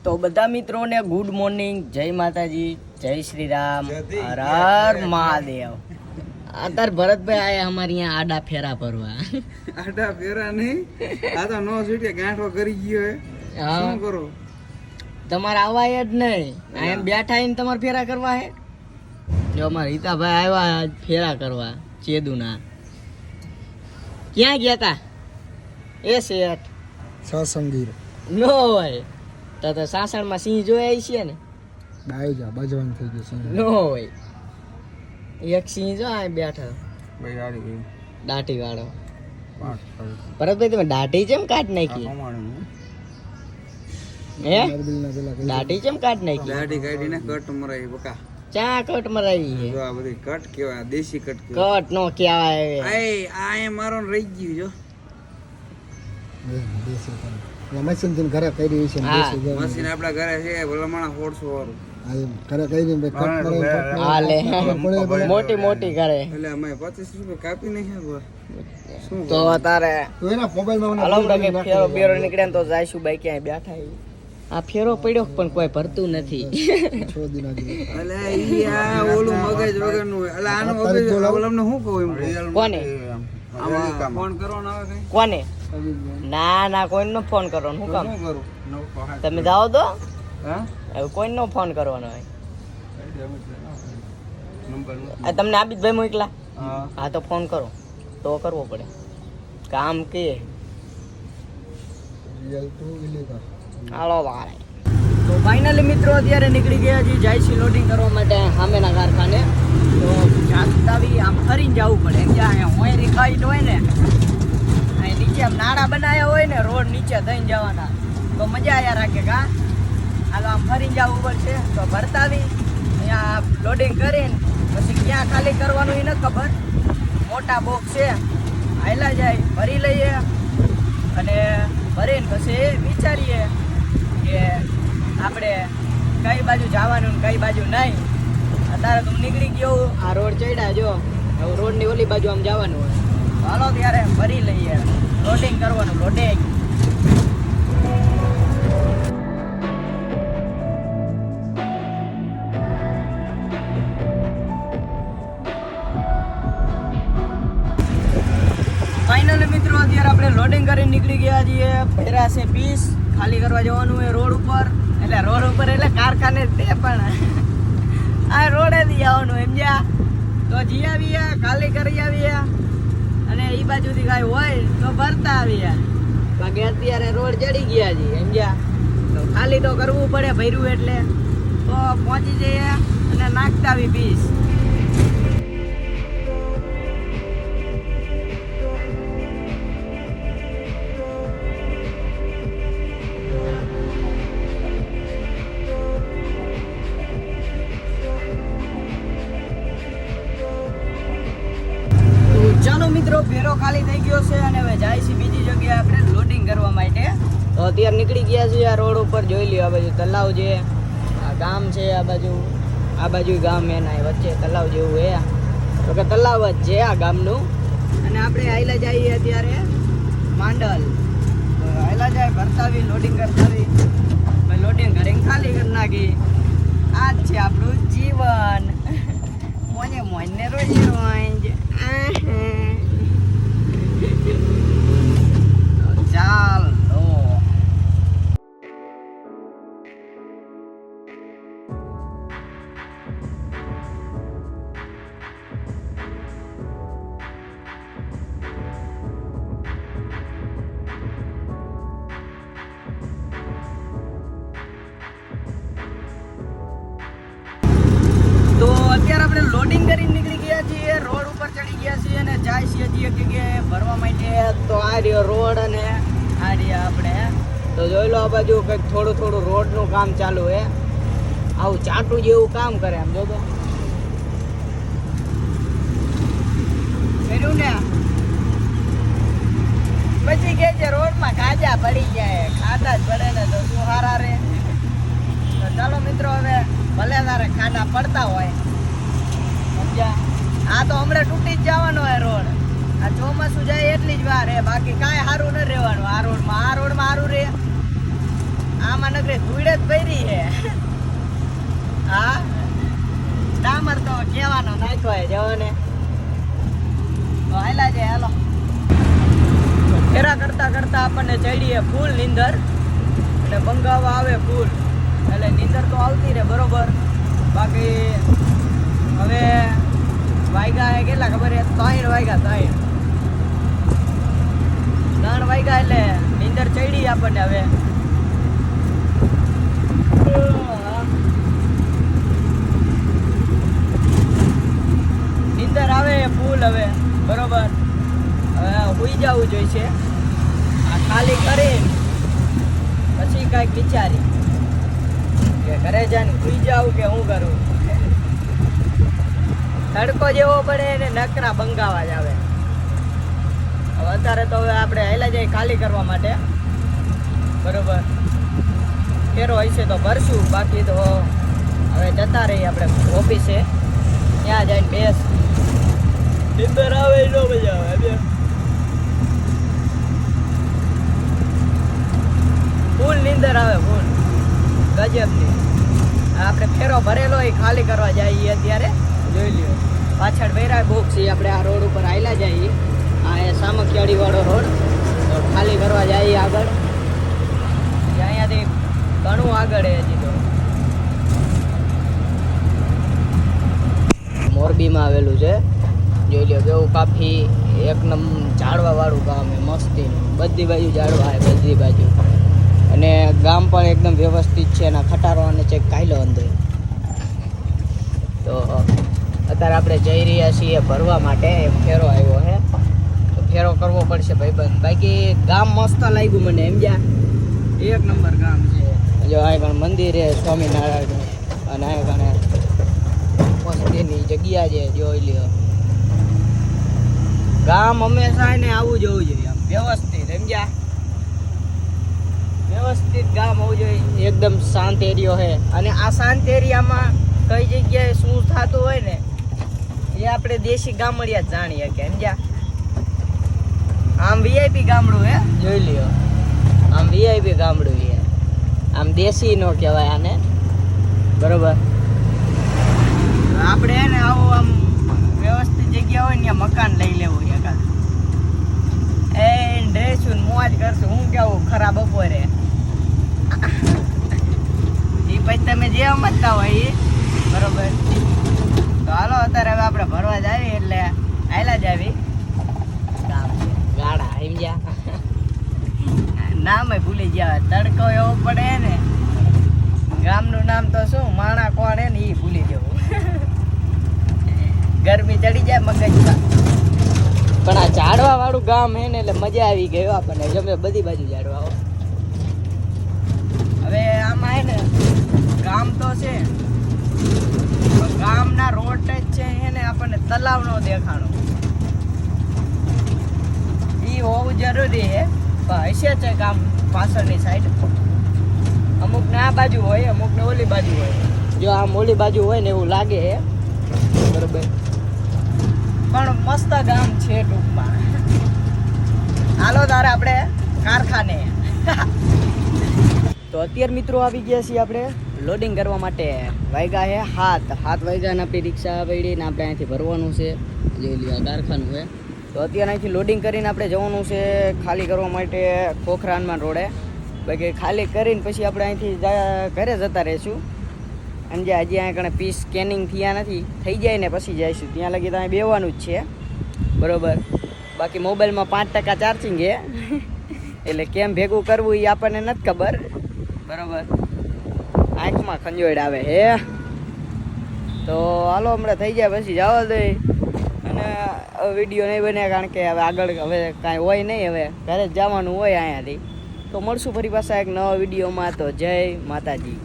તો બધા મિત્રોને ગુડ મોર્નિંગ, જય માતાજી, જય શ્રી રામ, હર હર મહાદેવ. અત્યારે ભરતભાઈ આયા અમારે અહીંયા આડા ફેરા ભરવા. આડા ફેરા નહીં, આ તો નો છૂટે ગાંઠો કરી ગયો હે. શું કરો તમારે આવાય જ નહીં, એમ બેઠા આવીને તમારે ફેરા કરવા હે. જો અમારા હિતાભાઈ આવ્યા ફેરા કરવા ચેદુના. ક્યાં ગયા તા એ શેઠ? સસંગીર નો હોય તો સાસણમાં સિંહ જોયા છે ને? ડાયો જા બજવાન થઈ ગયો સિંહ. નો હોય, એક સિંહ જો આ બેઠા ભાઈ આડી ગઈ દાઢી વાળો. પાટ કરે ભરતભાઈ તમે દાઢી કેમ કાઢ નાખી? કમાણી હે મારબીલના પેલા કઈ દાઢી કેમ કાઢ નાખી? દાઢી કાઢીને કટ મરાઈ બકા. ચા કટ મરાવી છે? જો આ બધી કટ કેવાય, દેશી કટ કેવાય. કટ નો કહેવાય. આ એ મારો ને રહી ગયું જો. દેશી કામ મશીન થી ઘરે કરી છે હા. દેશી કામ. મશીન આપડા ઘરે છે ભલામણા 400 વાળું. આ એમ ઘરે કરી ને કટ કરે હા લે મોટી મોટી કરે એટલે અમે 25 રૂપિયા કાપી નાખ્યા. શું તો તારે તો એના મોબાઈલ માં હલો કે ફેરો બેરો નીકળે ને તો જાયશું બાઈ ક્યાંય બેઠા છે. આ ફેરો પડ્યો પણ કોઈ ભરતું નથી. છોડી નાખી. એટલે ઈ આ ઓલું મગજ વગરનું હોય. એટલે આનું મગજ ઓલમને શું કહું એમ કોને આમાં ફોન કરવાનો આવે કઈ? કોને? ના ના કોઈનો ફોન કરવાનો શું કામ? શું કરું? તમે જાઓ તો હા એવું કોઈનો ફોન કરવાનો હોય. નંબર આ તમને આબિદભાઈ મોકલા? હા હા તો ફોન કરો તો કરવો પડે કામ કે. Real two illegal. હાલો ભાઈ. તો ફાઇનલી મિત્રો અત્યારે નીકળી ગયા છીએ જાયસી લોડિંગ કરવા માટે સામેના કારખાને. તો જાસ્તાવી આમ ફરીને જવું પડે. જ્યાં અહીંયા હોય રીખાઈટ હોય ને, અહીં નીચે આમ નાળા બનાવ્યા હોય ને, રોડ નીચે થઈને જવાના, તો મજા આવ્યા રાખે કા. હાલો આમ ફરીને જવું પડશે. તો ભરતાવી અહીંયા લોડિંગ કરીને પછી ક્યાં ખાલી કરવાનું એ નથી ખબર. મોટા બોક્સ છે, આયલા જાય ભરી લઈએ અને ભરીને પછી વિચારીએ કે આપણે કઈ બાજુ જવાનું ને કઈ બાજુ નહીં. અત્યારે તો નીકળી ગયો આ રોડ ચડ્યા જો, હવે રોડની ઓલી બાજુ આમ જવાનું હોય. હાલો ત્યારે ભરી લઈએ, લોડિંગ કરવાનું, લોડિંગ. ફાઇનલી મિત્રો અત્યારે આપણે લોડિંગ કરીને નીકળી ગયા છીએ. ફેરા છે 20 ખાલી કરવા જવાનું હોય રોડ ઉપર. એટલે રોડ ઉપર એટલે કારખાને તે પણ આ રોડેથી આવવાનું એમ જ્યાં તો જી આવીએ, ખાલી કરી આવીએ અને એ બાજુથી કાંઈ હોય તો ભરતા આવીએ. બાકી અત્યારે રોડ ચડી ગયા છીએ એમ જ્યાં તો ખાલી તો કરવું પડે ભર્યું એટલે. તો પહોંચી જઈએ અને નાખતા આવી 20. ચાલો મિત્રો ફેરો ખાલી થઈ ગયો છે અને હવે જાય છે બીજી જગ્યાએ આપણે લોડિંગ કરવા માટે. તો અત્યારે નીકળી ગયા છીએ આ રોડ ઉપર. જોઈ લ્યો આ બાજુ તલાવ છે, આ ગામ છે, આ બાજુ ગામ એના વચ્ચે તલાવ જેવું છે. તો કે તલાવ જ છે આ ગામનું. અને આપણે આયલા જઈએ અત્યારે માંડલ. તો આયલા જાય ભરતાવી લોડિંગ કરતાવી લોડિંગ કરીને ખાલી કરી નાખી. આ જ છે આપણું જીવન. મોને મોને રોજ રોજ ચાલો. તો અત્યારે આપણે લોડિંગ કરીને નીકળી ગયા છીએ, રોડ ઉપર ચડી ગયા છીએ અને જાય છીએ એક જગ્યાએ ભરવા માટે. તો આ રહ્યો રોડ અને આ રહ્યા આપણે. તો જોઈ લો આ બાજુ કંઈક થોડું થોડું રોડનું કામ ચાલુ છે. આવું ચાટું જેવું કામ કરે આમ જો તો કર્યું ને. પછી કે છે રોડમાં ખાજા પડી જાય, ખાડા જ પડે ને તો શું હારા રે. તો ચાલો મિત્રો હવે ભલે તારે ખાડા પડતા હોય સમજ્યા. આ તો હમણાં તૂટી જ જવાનો હોય રોડ. આ ચોમાસું જાય એટલી જ વાર હે, બાકી કાંઈ સારું ન રહેવાનું આ રોડમાં સારું રે. આમાં નકરી ધૂળ જ પડી છે. હા ડામર તો કેવાનો નાખ્યો હોય જવો ને તો હાલા જાય હાલો. ફેરા કરતા કરતા આપણને ચડીએ ફૂલ નીંદર અને બંગાવા આવે ફૂલ એટલે નીંદર તો આવતી રહે બરોબર. બાકી હવે વાગ્યા હે કેટલા ખબર છે? 3 વાગ્યા 3 વાગ્યા એટલે નીંદર ચડી આપણને હવે. નીંદર આવે ફૂલ હવે બરોબર. હવે સુઈ જવું જોઈશે. આ ખાલી કરી પછી કાંઈક વિચારી કે ઘરે જઈને સુઈ જાઉં કે હું કરું. તડકો જેવો પડે ને નકરા બંગાવા જ આવે. હવે અત્યારે તો હવે આપણે હેલા જઈએ ખાલી કરવા માટે બરોબર. ફેરો હશે તો ભરશું, બાકી તો હવે જતા રહીએ આપણે ઓફિસે. ત્યાં જઈને બેસ નીંદર આવે નો મજા આવે. ફૂલ નીંદર આવે ફૂલ ગજબની. આપણે ફેરો ભરેલો એ ખાલી કરવા જઈએ અત્યારે. જોઈ લ્યો પાછળ વેરા બોક્સ છે. આપણે આ રોડ ઉપર આવેલા જઈએ. આ એ સામખિયાળી વાળો રોડ ખાલી કરવા જઈએ આગળ. અહીંયાથી ઘણું આગળ છે હજી તો. મોરબીમાં આવેલું છે. જોઈ લ્યો કેવું કાફી એક નંબર ઝાડવા વાળું ગામ છે મસ્તીનું. બધી બાજુ ઝાડવા છે બધી બાજુ. અને ગામ પણ એકદમ વ્યવસ્થિત છે. એના ખટારો અને ચેક કાયલો અંદર. તો અત્યારે આપણે જઈ રહ્યા છીએ ભરવા માટે. એક ફેરો આવ્યો છે તો ફેરો કરવો પડશે ભાઈબંધ. બાકી ગામ મસ્ત લાગ્યું મને એમ જ્યાં એક નંબર ગામ છે. જો આ કણ મંદિર છે સ્વામિનારાયણ અને આ કણે મસ્તીની જગ્યા છે. જોઈ લ્યો ગામ હંમેશા ને આવું જવું જોઈએ આમ વ્યવસ્થિત સમજ્યા. વ્યવસ્થિત ગામ હોવું જોઈએ. એકદમ શાંત એરિયો છે. અને આ શાંત એરિયામાં કઈ જગ્યાએ શું થતું હોય ને એ આપણે દેશી ગામડિયા જ જાણીએ કે સમજ્યા. આમ વીઆઈપી ગામડું હે જોઈ લ્યો. આમ વીઆઈપી ગામડું છે. આમ દેશી નો કહેવાય આને બરોબર. આપણે હે ને આવું આમ વ્યવસ્થિત જગ્યા હોય ને ત્યાં મકાન લઈ લેવું છે કાલ. એ ડ્રેસું મોજ કરશું. હું કેવું ખરાબ બપોરે એ પછી તમે જે સમજતા હોય એ બરોબર. તો હાલો અત્યારે હવે આપણે ભરવા જ આવી એટલે આયલા જ આવી ગાડા સમજ્યા. નામ ભૂલી ગયા. તડકો એવો પડે ને ગામનું નામ તો શું માણા કોણ હે ને એ ભૂલી જવું. ગરમી ચડી જાય મગજમાં. પણ આ ઝાડવા વાળું ગામ હે ને એટલે મજા આવી ગયો આપણને. જમે બધી બાજુ ઝાડવા. હવે આમાં હે ને ગામ તો છે ગામના રોડ જ છે એને આપણને તલાવ નો દેખાણો. એ હોવું જરૂરી છે. પણ હશે છે ગામ પાછળની સાઈડ. અમુક ને આ બાજુ હોય અમુક ને ઓલી બાજુ હોય. જો આમ ઓલી બાજુ હોય ને એવું લાગે છે બરોબર. પણ મસ્ત ગામ છે ટૂંકમાં. હાલો તારે આપણે કારખાને. તો અત્યારે મિત્રો આવી ગયા છીએ આપણે લોડિંગ કરવા માટે. વાગ્યા છે 7 વાગ્યાને આપણી રિક્ષા પડી ને આપણે અહીંથી ભરવાનું છે. જોઈ લ્યો કારખાનું છે. તો અત્યારે અહીંથી લોડિંગ કરીને આપણે જવાનું છે ખાલી કરવા માટે ખોખરાનમાં રોડે. બાકી ખાલી કરીને પછી આપણે અહીંથી ઘરે જતા રહીશું. અને જે હજી અહીં કણે પીસ સ્કેનિંગ થયા નથી થઈ જાય ને પછી જઈશું. ત્યાં લગી તો અહીં બેવાનું જ છે બરોબર. બાકી મોબાઈલમાં 5% ચાર્જિંગ છે એટલે કેમ ભેગું કરવું એ આપણને નથી ખબર બરોબર. આંખમાં ખંજોડ આવે હે. તો હાલો હમણાં થઈ જાય પછી જવા દે. અને વિડીયો નહીં બને કારણ કે હવે આગળ હવે કાંઈ હોય નહીં. હવે ઘરે જ જવાનું હોય અહીંયાથી. તો મળશું ફરી પાછા એક નવા વિડીયોમાં. તો જય માતાજી.